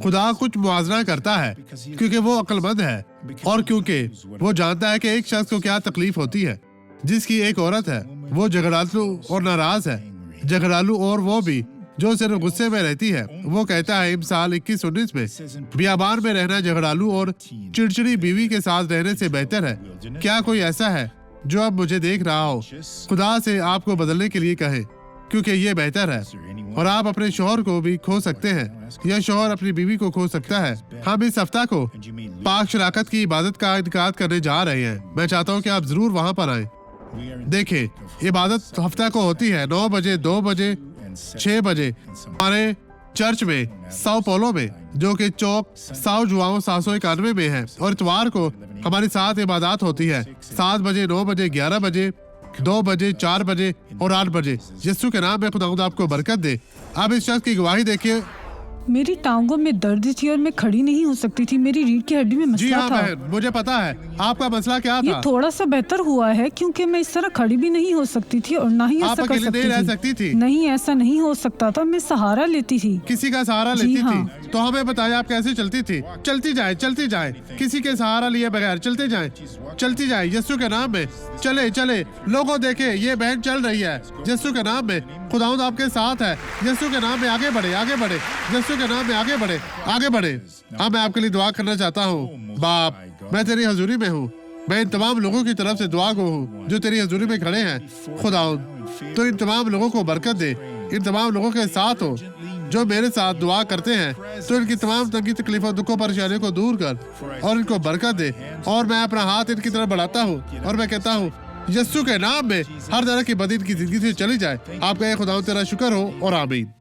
खुदा कुछ मुआवजा करता है क्योंकि वो अक्लमंद है और क्योंकि वो जानता है कि एक शख्स को क्या तकलीफ होती है। जिसकी एक औरत है वो झगड़ालू और नाराज है, झगड़ालू और वो भी जो सिर्फ गुस्से में रहती है। वो कहता है इमसाल 21-19 में, बियाबान में रहना झगड़ालू और चिड़चिड़ी बीवी के साथ रहने से बेहतर है। क्या कोई ऐसा है जो अब मुझे देख रहा हो, खुदा से आपको बदलने के लिए कहे क्योंकि ये बेहतर है। और आप अपने शौहर को भी खो सकते हैं या शौहर अपनी बीवी को खो सकता है। हम इस हफ्ता को पाक शराकत की इबादत का इनकाद करने जा रहे हैं। मैं चाहता हूँ कि आप जरूर वहाँ पर आए। देखिए, इबादत हफ्ता को होती है 9 बजे, 2 बजे, 6 बजे हमारे चर्च में साओ पोलो में, जो कि चौक साओ जुआओ 791 में है। और इतवार को हमारी 7 इबादत होती है, 7 बजे, 9 बजे, 11 बजे, 2 बजे, 4 बजे और 8 बजे। यीशु के नाम में खुदा आपको बरकत दे। आप इस शख्स की गवाही देखिए। मेरी टांगों में दर्द थी और मैं खड़ी नहीं हो सकती थी। मेरी रीढ़ की हड्डी में जी मसला हाँ था। बहन, मुझे पता है आपका मसला क्या ये था। थोड़ा सा बेहतर हुआ है क्योंकि मैं इस तरह खड़ी भी नहीं हो सकती थी और ना ही आप ऐसा कर अकेले नहीं रह सकती थी। नहीं, ऐसा नहीं हो सकता था। मैं सहारा लेती थी। किसी का सहारा जी लेती हाँ। थी। तो हमें बताइए आप कैसे चलती थी। चलती जाए, चलती जाए, किसी के सहारा लिए बगैर चलते जाए, चलती जाए यीशु के नाम में। चले चले लोगों, देखे ये बहन चल रही है यीशु के नाम में। खुदावंद आपके साथ है। यीशु के नाम में आगे बढ़े, आगे बढ़े, यीशु के नाम में आगे बढ़े, आगे बढ़े। अब मैं आपके लिए दुआ करना चाहता हूँ। बाप, मैं तेरी हजूरी में हूँ। मैं इन तमाम लोगों की तरफ से दुआ गो हूँ जो तेरी हजूरी में खड़े हैं। खुदावंद तो इन तमाम लोगों को बरकत दे। इन तमाम लोगों के साथ हो जो मेरे साथ दुआ करते हैं। तो इनकी तमाम तंगी तकलीफों, दुखों, परेशानियों को दूर कर और इनको बरकत दे। और मैं अपना हाथ इनकी तरफ बढ़ाता हूँ और मैं कहता हूँ यीशु के नाम में हर तरह की बदी इनकी जिंदगी से चली जाए। आपका ये खुदा तेरा शुक्र हो और आमीन।